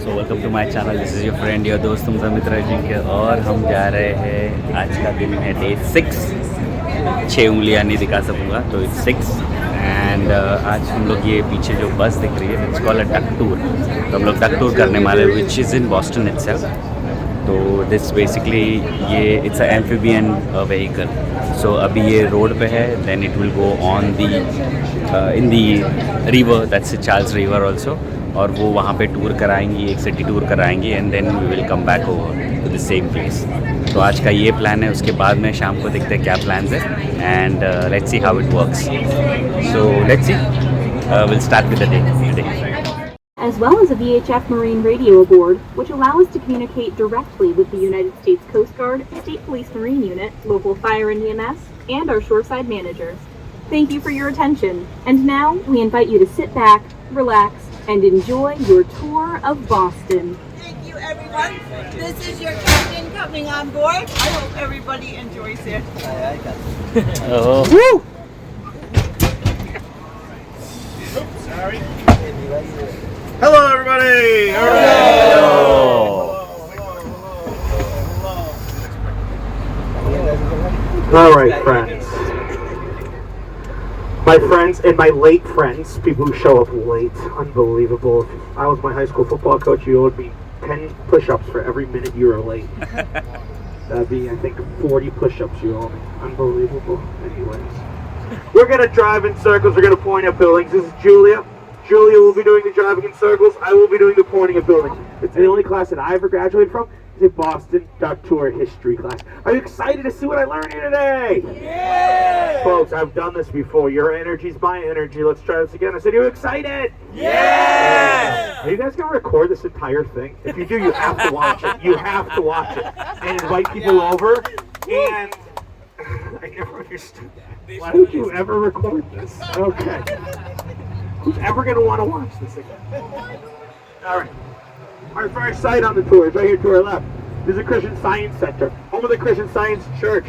So welcome to my channel, this is your friend your दोस्त तुमका मित्र अजिंक्य। और हम जा रहे हैं, आज का दिन है डे 6। 6 उंगलियां नहीं दिखा सकूँगा तो इट्स 6। एंड आज हम लोग ये पीछे जो बस दिख रही है it's called a duck tour. तो हम लोग डक टूर करने वाले which is in Boston itself. तो दिस बेसिकली ये it's a amphibian vehicle. So अभी ये रोड पे है, then it will go on the in the river, that's Charles river also. और वो वहाँ पे टूर कराएंगी, एक सिटी टूर कराएंगी and then we will come back over to the same place. तो आज का ये प्लान है, उसके बाद में शाम को देखते हैं क्या प्लान्स है and let's see how it works. So let's see, will start with the day today. As well as a VHF Marine radio aboard, which allow us to communicate directly with the United States Coast Guard, State Police Marine Unit, local fire and EMS, and our shoreside managers. Thank you for your attention, and now we invite you to sit back, relax, and enjoy your tour of Boston. Thank you, everyone. This is your captain coming on board. I hope everybody enjoys it. Oh. Woo! Oops, sorry. Hello, everybody. All right, friends. My friends and my late friends, people who show up late, unbelievable. If I was my high school football coach, you owed me 10 push-ups for every minute you were late. That'd be, I think, 40 push-ups you owe me. Unbelievable. Anyways, we're gonna drive in circles. We're gonna point at buildings. This is Julia. Julia will be doing the driving in circles. I will be doing the pointing at buildings. It's the only class that I ever graduated from. It's a Boston Duck Tour history class. Are you excited to see what I learned here today? Yeah! Folks, I've done this before. Your energy's my energy. Let's try this again. I said, are you excited? Yeah! Are you guys going to record this entire thing? If you do, you have to watch it. You have to watch it. And invite people over. And I never understood that. Why would you ever record this? Okay. Who's ever going to want to watch this again? All right. Our first site on the tour is right here to our left. This is a Christian Science Center, home of the Christian Science Church.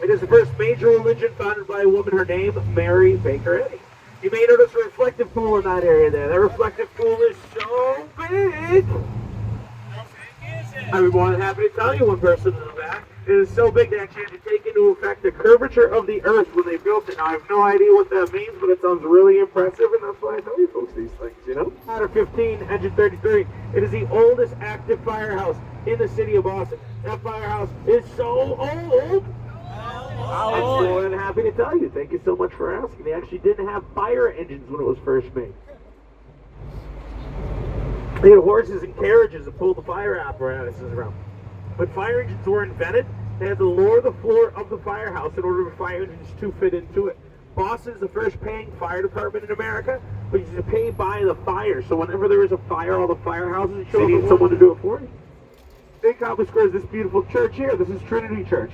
It is the first major religion founded by a woman, her name, Mary Baker Eddy. You may notice a reflective pool in that area there. That reflective pool is so big. I'd be more than happy to tell you one person in the back. It is so big they actually had to take into effect the curvature of the earth when they built it. Now, I have no idea what that means, but it sounds really impressive, and that's why I tell you folks these things, you know? Ladder 15, engine 33. It is the oldest active firehouse in the city of Boston. That firehouse is so old. I'm more than happy to tell you. Thank you so much for asking. They actually didn't have fire engines when it was first made. They had horses and carriages that pulled the fire apparatuses around. When fire engines were invented, they had to lower the floor of the firehouse in order for fire engines to fit into it. Boston is the first paying fire department in America, but you have to pay by the fire. So whenever there is a fire, all the firehouses show need someone to do it for you. Big Copper Square is this beautiful church here. This is Trinity Church.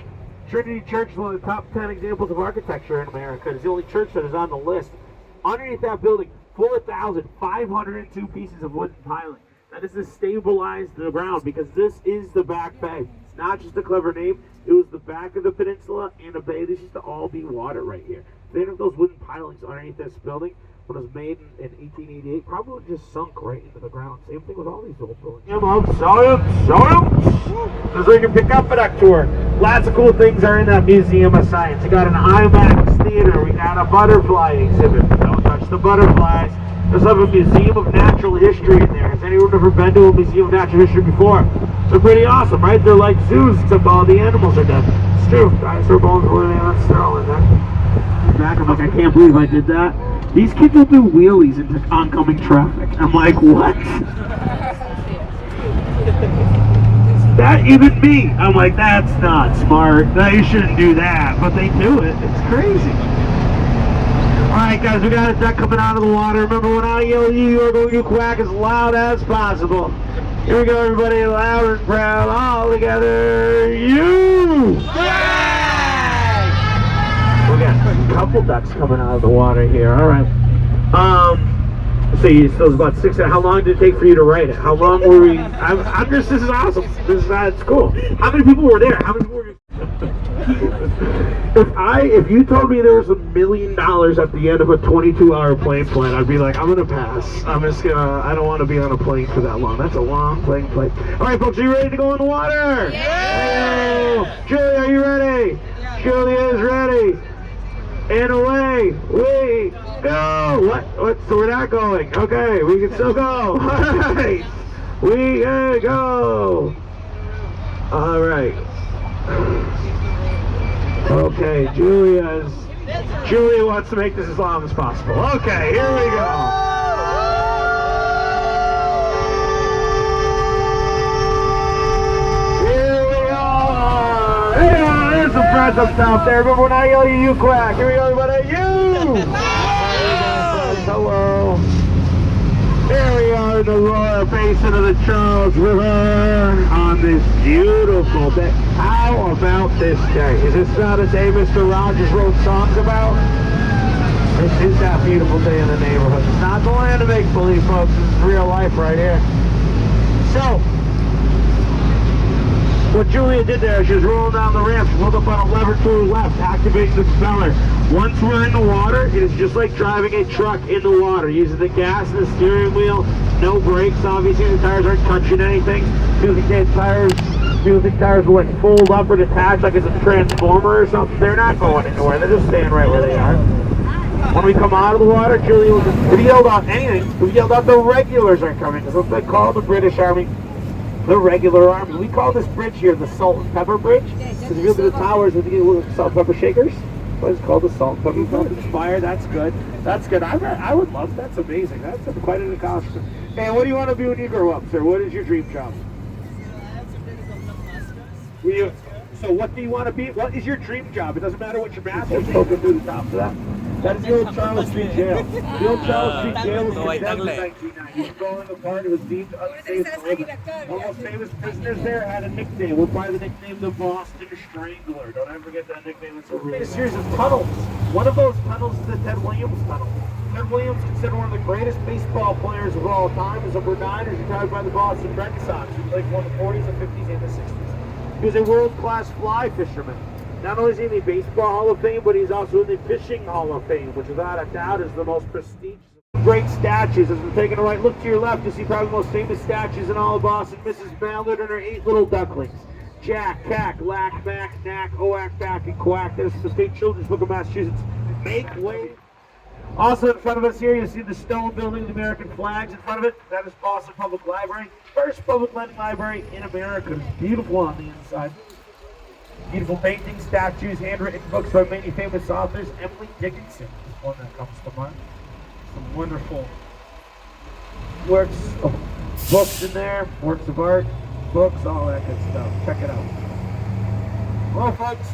Trinity Church is one of the top 10 examples of architecture in America. It's the only church that is on the list. Underneath that building, 4,502 pieces of wooden piling. That is to stabilize the ground, because this is the Back Bay. It's not just a clever name. It was the back of the peninsula and a bay. This used to all be water right here. They didn't have those wooden pilings underneath this building. When it was made in 1888, probably just sunk right into the ground. Same thing with all these old buildings. This is where you can pick up a duck tour. Lots of cool things are in that Museum of Science. We got an IMAX theater. We got a butterfly exhibit. Don't touch the butterflies. There's a Museum of Natural History in there. Has anyone ever been to a Museum of Natural History before? They're pretty awesome, right? They're like zoos, except all the animals are dead. It's true. Dinosaur bones were there. They're all in there. Back, I'm like, I can't believe I did that. These kids will do wheelies into oncoming traffic. I'm like, what? That, even me, I'm like, that's not smart. You shouldn't do that. But they do it. It's crazy. Alright guys, we got a duck coming out of the water. Remember, when I yell you are going to quack as loud as possible. Here we go, everybody, loud and proud, all together, you! Quack! We got a couple ducks coming out of the water here, alright. So it's about 6, how long did it take for you to write it? How long were we, I'm just, this is awesome. This is, it's cool. How many people were there? How many people were If you told me there was $1 million at the end of a 22-hour plane flight, I'd be like, I'm gonna pass. I don't want to be on a plane for that long. That's a long plane flight. All right, folks, are you ready to go in the water? Yeah! Julia, are you ready? Yeah. Julia is ready. And away we go. What? So we're not going. Okay, we can still go. All right, we can go. All right. Okay, Julia wants to make this as long as possible. Okay, here we go. Here we go. Hey, there's some friends up top there. Remember when I yell you quack? Here we go, everybody. You! Hello. Here we are in the lower basin of the Charles River on this beautiful day. How about this day? Is this not a day Mr. Rogers wrote songs about? This is that beautiful day in the neighborhood. It's not the land of make-believe, folks. This is real life right here. So, what Julia did there, she was rolling down the ramp. She pulled up on a lever to her left, activating the speller. Once we're in the water, it is just like driving a truck in the water, using the gas and the steering wheel, no brakes, obviously the tires aren't touching anything. Feels like tires will like fold up or detach like it's a transformer or something. They're not going anywhere, they're just staying right where they are. When we come out of the water, Julia will just, if you yelled out anything, if you yelled out the regulars are coming, because that's what they call the British Army, the regular army. We call this bridge here the Salt and Pepper Bridge, because if you look at the towers with the salt and pepper shakers, it's called the Salt and Pepper Fire. That's good. That's good. I would love. That's amazing. That's quite an accomplishment. Hey, what do you want to be when you grow up, sir? What is your dream job? So what do you want to be? What is your dream job? It doesn't matter what your master's is. Poking through the top of that. That is the old Charles Street Jail. The old Charles Street Jail was condemned in 1990. It was falling apart. It was deemed unsafe to live in. One of the most famous prisoners there had a nickname. Went by the nickname the Boston Strangler. Don't ever forget that nickname. It's a series of tunnels. One of those tunnels is the Ted Williams Tunnel. Ted Williams, considered one of the greatest baseball players of all time, is number 9, is retired by the Boston Red Sox. He played for the 40s, the 50s, and the 60s. He was a world-class fly fisherman. Not only is he in the Baseball Hall of Fame, but he's also in the Fishing Hall of Fame, which without a doubt is the most prestigious. Great statues. As we're taking a right look to your left, you see probably the most famous statues in all of Boston. Mrs. Ballard and her 8 little ducklings. Jack, Cack, Lack, Mack, Knack, Oak, Back, and Quack. There's the State Children's Book of Massachusetts. Make way. Also in front of us here, you see the stone building with the American flags in front of it. That is Boston Public Library. First public lending library in America. It's beautiful on the inside. Beautiful paintings, statues, handwritten books by many famous authors. Emily Dickinson is one that comes to mind. Some wonderful works of books in there, works of art, books, all that good stuff. Check it out. Well, folks,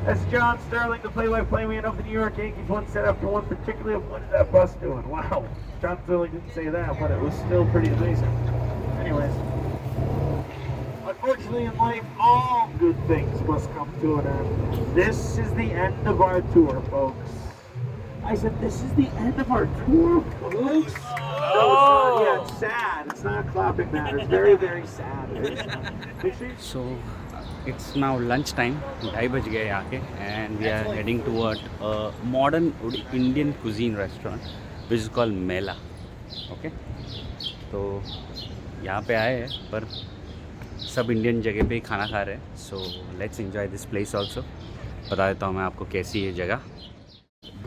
that's John Sterling, the play-by-play man of the New York Yankees. One set after one, particularly of what is that bus doing? Wow, John Sterling didn't say that, but it was still pretty amazing. Anyways. Unfortunately, in life, all good things must come to an end. This is the end of our tour, folks. I said, this is the end of our tour, folks. No, it's not. Yeah, it's sad. It's not a clapping matter. It's very, very sad. So, it's now lunch time. 2:30 बज गए आके, and we are heading toward a modern Indian cuisine restaurant, which is called Mela. Okay? तो यहाँ पे आए हैं, पर सब इंडियन जगह पे ही खाना खा रहे हैं. So let's enjoy this place also. बता देता हूँ मैं आपको कैसी है जगह.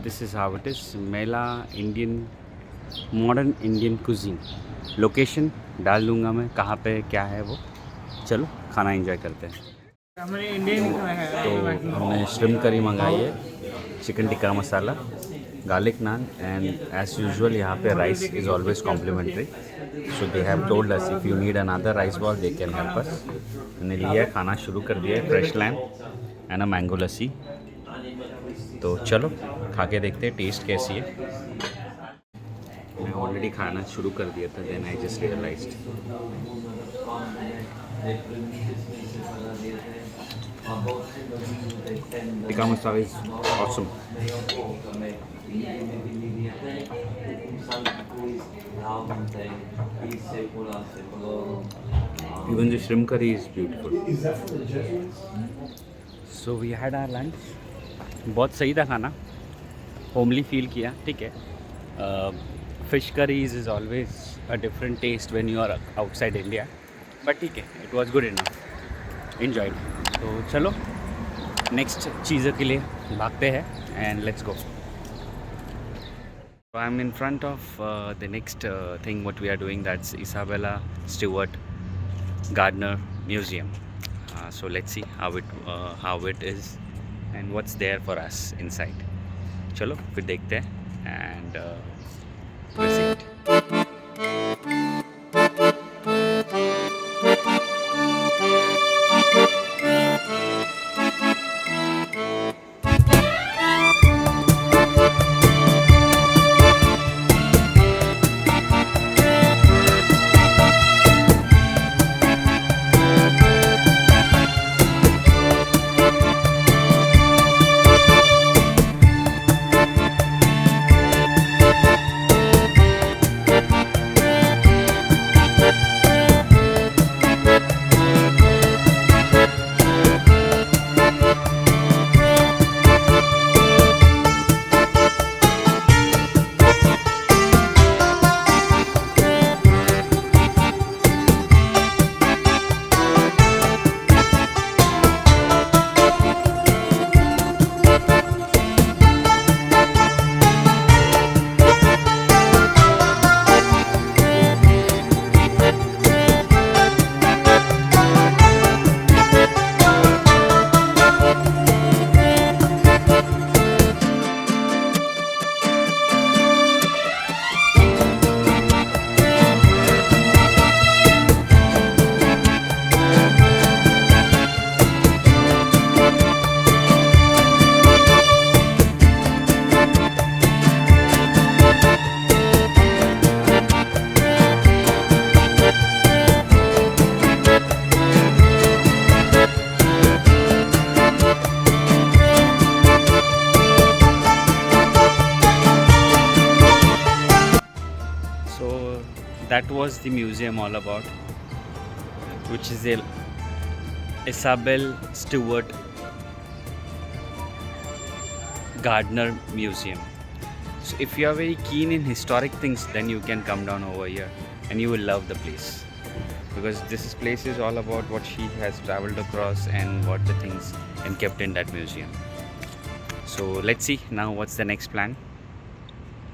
This is how it is. Mela Indian modern Indian cuisine. Location डाल दूँगा मैं कहाँ पे क्या है वो. चलो खाना एंजॉय करते हैं. तो हमने श्रिम्प करी मंगाई है, chicken tikka masala, garlic naan, and as usual यहाँ पे rice is always complimentary. So they have told us if you need another rice ball they can help us. मैंने लिया खाना शुरू कर दिया है. Fresh lamb and a mango lassi. तो चलो खा के देखते हैं टेस्ट कैसी है. मैं ऑलरेडी खाना शुरू कर दिया था, then I just realised. Tikka masala is awesome. Even the shrimp curry is beautiful. So we had our lunch. बहुत सही था खाना, होमली फील किया. ठीक है, fish curries is always a different taste when you are outside India, but ठीक है, it was good enough, enjoyed. तो चलो नेक्स्ट चीज़ों के लिए भागते हैं and let's go. I am in front of the next thing what we are doing, that's Isabella Stewart Gardner Museum. So let's see how it is and what's there for us inside. चलो फिर देखते हैं and visit. That was the museum all about, which is the Isabella Stewart Gardner Museum. So if you are very keen in historic things, then you can come down over here and you will love the place, because this place is all about what she has traveled across and what the things and kept in that museum. So let's see now what's the next plan.